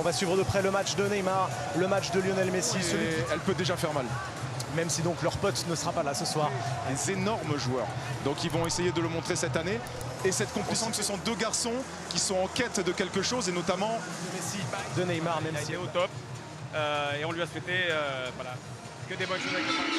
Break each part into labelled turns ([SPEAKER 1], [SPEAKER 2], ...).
[SPEAKER 1] va suivre de près le match de Neymar, le match de Lionel Messi.
[SPEAKER 2] Elle peut déjà faire mal.
[SPEAKER 1] Même si donc leur pote ne sera pas là ce soir.
[SPEAKER 2] Des énormes joueurs. Donc ils vont essayer de le montrer cette année. Et cette compétition, que ce sont deux garçons qui sont en quête de quelque chose, et notamment
[SPEAKER 1] Messi, de Neymar, même si
[SPEAKER 3] il est au top. Et on lui a souhaité voilà, que des bonnes choses avec le Paris.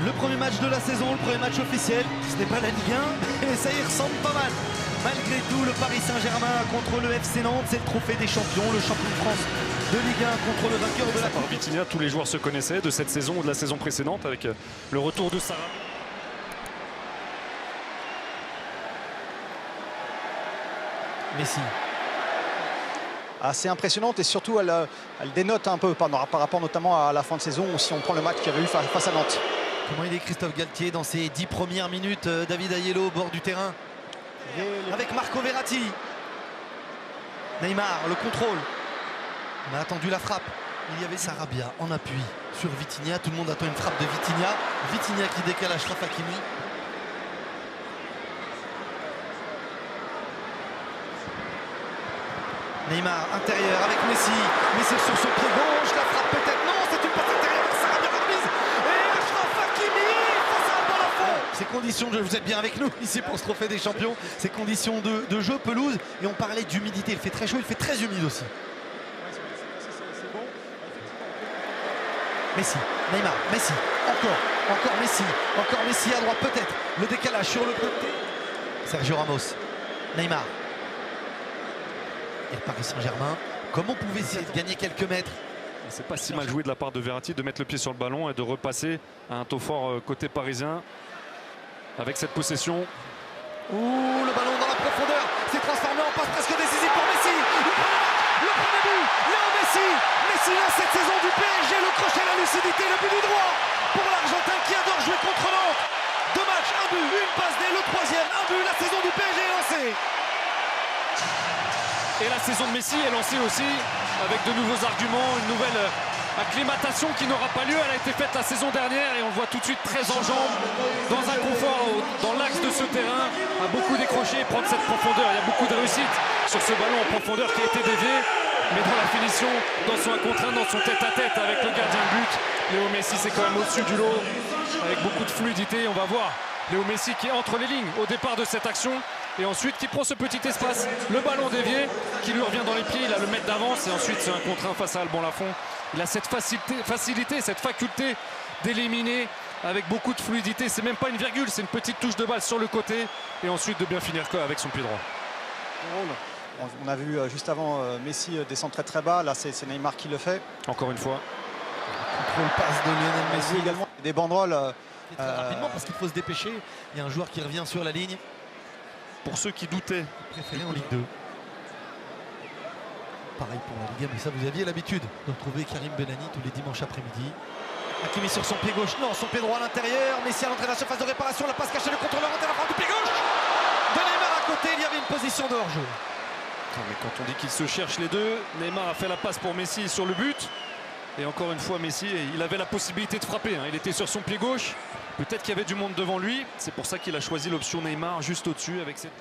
[SPEAKER 4] Le premier match de la saison, le premier match officiel, ce n'est pas la Ligue 1, et ça y ressemble pas mal. Malgré tout, le Paris Saint-Germain contre le FC Nantes, c'est le trophée des champions, le champion de France de Ligue 1 contre le vainqueur de la Coupe.
[SPEAKER 5] Vitinha, tous les joueurs se connaissaient de cette saison ou de la saison précédente avec le retour de Sarah.
[SPEAKER 4] Messi.
[SPEAKER 6] Assez impressionnante, et surtout elle dénote un peu par rapport notamment à la fin de saison, ou si on prend le match qu'il y avait eu face à Nantes.
[SPEAKER 4] Comment il est Christophe Galtier dans ses 10 premières minutes? David Aiello au bord du terrain avec Marco Verratti. Neymar, le contrôle. On a attendu la frappe. Il y avait Sarabia en appui sur Vitinha. Tout le monde attend une frappe de Vitinha. Vitinha qui décale Achraf Hakimi. Neymar intérieur avec Messi. Messi sur son pied gauche. La frappe peut-être. Non, c'est une passe intérieure. Sarabia remise. Et Achraf Hakimi face à un ballon à fond. Ces conditions de jeu, vous êtes bien avec nous ici pour ce trophée des champions. Ces conditions de jeu pelouse. Et on parlait d'humidité. Il fait très chaud, il fait très humide aussi. Messi, Neymar, Messi, encore Messi à droite peut-être. Le décalage sur le côté. Sergio Ramos, Neymar. Et le Paris Saint-Germain, comment on pouvait essayer de gagner quelques mètres?
[SPEAKER 5] C'est pas si mal joué de la part de Verratti de mettre le pied sur le ballon et de repasser à un taux fort côté parisien avec cette possession.
[SPEAKER 4] Ouh, le ballon dans la profondeur, c'est transformé en passe presque décisive pour Messi. Le premier but, Léo Messi. Messi dans cette saison du PSG, le crochet, la lucidité, le but du droit pour l'Argentin qui adore jouer contre Nantes. 2 matchs, 1 but, une passe dès le troisième, 1 but, la saison du PSG est lancée.
[SPEAKER 5] Et la saison de Messi est lancée aussi avec de nouveaux arguments, une nouvelle acclimatation qui n'aura pas lieu. Elle a été faite la saison dernière et on le voit tout de suite très en jambes, dans un confort dans l'axe de ce terrain, a beaucoup décroché, prendre cette profondeur. Il y a beaucoup de réussite sur ce ballon en profondeur qui a été dévié, mais dans la finition, dans son 1 contre 1, dans son tête-à-tête avec le gardien de but, Léo Messi c'est quand même au-dessus du lot, avec beaucoup de fluidité. On va voir Léo Messi qui est entre les lignes au départ de cette action et ensuite qui prend ce petit espace, le ballon dévié qui lui revient dans les pieds, il a le mètre d'avance et ensuite c'est 1 contre 1 face à Alban Lafont. Il a cette facilité, cette faculté d'éliminer avec beaucoup de fluidité. C'est même pas une virgule, c'est une petite touche de balle sur le côté et ensuite de bien finir avec son pied droit.
[SPEAKER 6] On a vu juste avant Messi descendre très bas, là c'est Neymar qui le fait.
[SPEAKER 5] Encore une fois.
[SPEAKER 4] Contrôle passe de Lionel Messi
[SPEAKER 6] également. Des banderoles.
[SPEAKER 4] Très rapidement parce qu'il faut se dépêcher. Il y a un joueur qui revient sur la ligne.
[SPEAKER 5] Pour ceux qui doutaient.
[SPEAKER 4] Préféré en Ligue 2. Pareil pour la Ligue 1, mais ça vous aviez l'habitude de retrouver Karim Benani tous les dimanches après-midi. Hakimi sur son pied gauche, non, son pied droit à l'intérieur. Messi à l'entrée de la surface de réparation, la passe cachée, le contrôleur rentre à la frappe du pied gauche de Neymar à côté, il y avait une position de hors-jeu.
[SPEAKER 5] Mais quand on dit qu'ils se cherchent les deux, Neymar a fait la passe pour Messi sur le but. Et encore une fois, Messi, il avait la possibilité de frapper. Il était sur son pied gauche. Peut-être qu'il y avait du monde devant lui. C'est pour ça qu'il a choisi l'option Neymar juste au-dessus avec cette...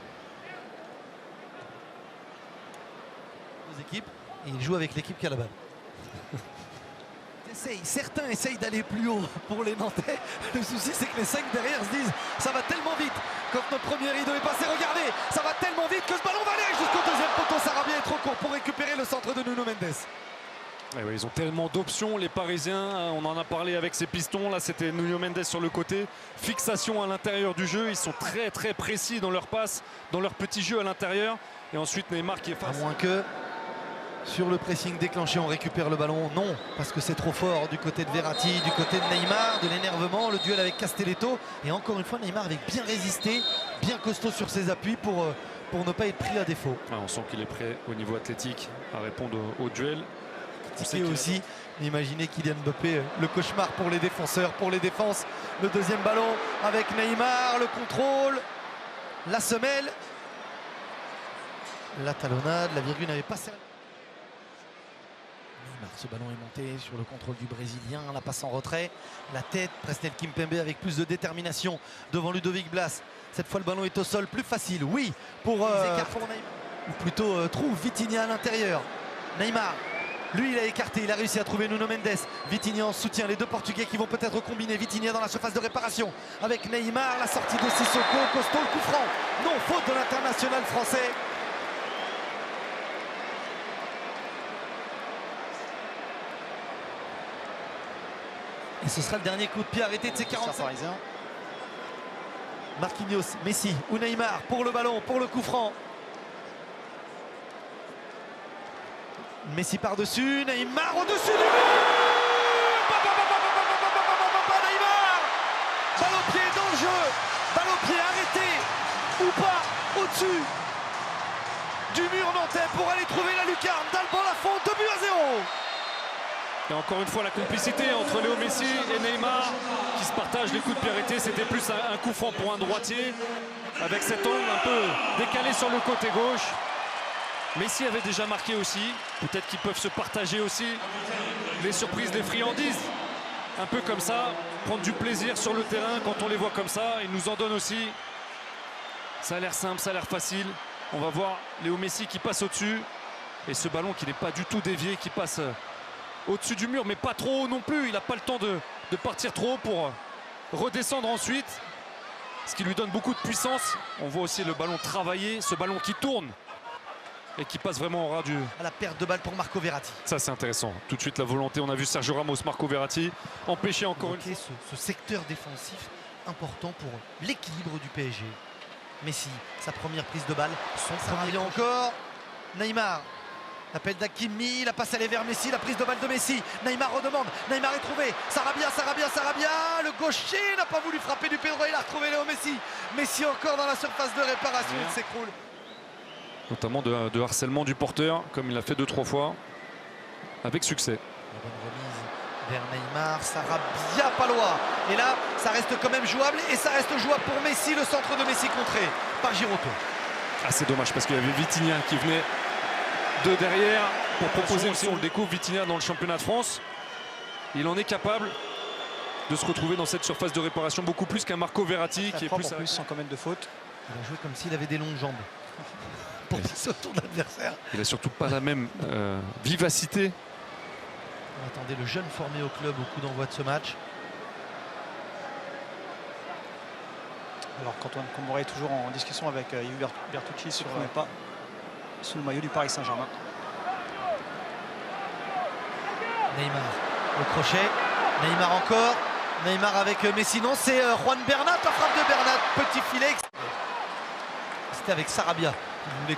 [SPEAKER 4] équipes et il joue avec l'équipe qui a la balle. Certains essayent d'aller plus haut pour les Nantais. Le souci c'est que les 5 derrière se disent ça va tellement vite quand notre premier rideau est passé, regardez, ça va tellement vite que ce ballon va aller jusqu'au deuxième poteau. Sarabia est trop court pour récupérer le centre de Nuno Mendes.
[SPEAKER 5] Ouais, ils ont tellement d'options les Parisiens, on en a parlé avec ces pistons, là c'était Nuno Mendes sur le côté, fixation à l'intérieur du jeu, ils sont très précis dans leur passe, dans leur petit jeu à l'intérieur, et ensuite Neymar qui est face.
[SPEAKER 4] À moins que sur le pressing déclenché on récupère le ballon, non, parce que c'est trop fort du côté de Verratti, du côté de Neymar, de l'énervement, le duel avec Castelletto, et encore une fois Neymar avec bien résisté, bien costaud sur ses appuis pour ne pas être pris à défaut.
[SPEAKER 5] Ah, on sent qu'il est prêt au niveau athlétique à répondre au duel.
[SPEAKER 4] Et aussi, imaginez Kylian Mbappé, le cauchemar pour les défenseurs, pour les défenses. Le deuxième ballon avec Neymar, le contrôle, la semelle. La talonnade, la virgule n'avait pas servi. Ce ballon est monté sur le contrôle du Brésilien, la passe en retrait, la tête, Presnel Kimpembe avec plus de détermination devant Ludovic Blas. Cette fois le ballon est au sol, plus facile, oui, pour ou plutôt trouve Vitinha à l'intérieur. Neymar, lui il a écarté, il a réussi à trouver Nuno Mendes. Vitinha en soutien, les deux Portugais qui vont peut-être combiner. Vitinha dans la surface de réparation avec Neymar, la sortie de Sissoko, costaud, le coup franc. Non, faute de l'international français. Et ce sera le dernier coup de pied arrêté de ces 45. Marquinhos, Messi ou Neymar pour le ballon, pour le coup franc. Messi par-dessus, Neymar au-dessus du but. Neymar, balle au pied dans le jeu, balle au pied arrêté ou pas au-dessus du mur nantais pour aller trouver la lucarne d'Alban Lafont, 2-0.
[SPEAKER 5] Et encore une fois la complicité entre Léo Messi et Neymar qui se partagent les coups de pied arrêtés. C'était plus un coup franc pour un droitier avec cet angle un peu décalé sur le côté gauche. Messi avait déjà marqué aussi. Peut-être qu'ils peuvent se partager aussi les surprises, les friandises. Un peu comme ça, prendre du plaisir sur le terrain quand on les voit comme ça. Ils nous en donnent aussi. Ça a l'air simple, ça a l'air facile. On va voir Léo Messi qui passe au-dessus. Et ce ballon qui n'est pas du tout dévié, qui passe au-dessus du mur, mais pas trop haut non plus. Il n'a pas le temps de partir trop haut pour redescendre ensuite. Ce qui lui donne beaucoup de puissance. On voit aussi le ballon travailler, ce ballon qui tourne et qui passe vraiment au ras du...
[SPEAKER 4] À la perte de balle pour Marco Verratti.
[SPEAKER 5] Ça c'est intéressant. Tout de suite la volonté. On a vu Sergio Ramos, Marco Verratti empêcher encore une fois.
[SPEAKER 4] Ce secteur défensif important pour l'équilibre du PSG. Messi, sa première prise de balle. Ça revient encore. Neymar. L'appel d'Hakimi, la passe elle est vers Messi, la prise de balle de Messi. Neymar redemande, Neymar est trouvé. Sarabia, le gaucher n'a pas voulu frapper du Pedro, il a retrouvé Léo Messi. Messi encore dans la surface de réparation, il s'écroule.
[SPEAKER 5] Notamment de harcèlement du porteur, comme il l'a fait 2-3 fois, avec succès.
[SPEAKER 4] La bonne remise vers Neymar, Sarabia, Palois. Et là, ça reste quand même jouable, et ça reste jouable pour Messi, le centre de Messi contré par Giroto.
[SPEAKER 5] Ah, c'est dommage parce qu'il y avait Vitinha qui venait de derrière pour proposer aussi, on le découvre, Vitinha dans le championnat de France. Il en est capable de se retrouver dans cette surface de réparation beaucoup plus qu'un Marco Verratti qui est plus
[SPEAKER 6] sans commettre de faute.
[SPEAKER 4] Il a joué comme s'il avait des longues jambes pour passer autour de l'adversaire.
[SPEAKER 5] Il a surtout pas la même vivacité.
[SPEAKER 4] On attendait le jeune formé au club au coup d'envoi de ce match.
[SPEAKER 6] Alors qu'Antoine Comboiré est toujours en discussion avec Yves Bertucci sur pas sous le maillot du Paris Saint-Germain.
[SPEAKER 4] Neymar au crochet, Neymar encore, Neymar avec Messi, non c'est Juan Bernat, la frappe de Bernat, petit filet. C'était avec Sarabia qui voulait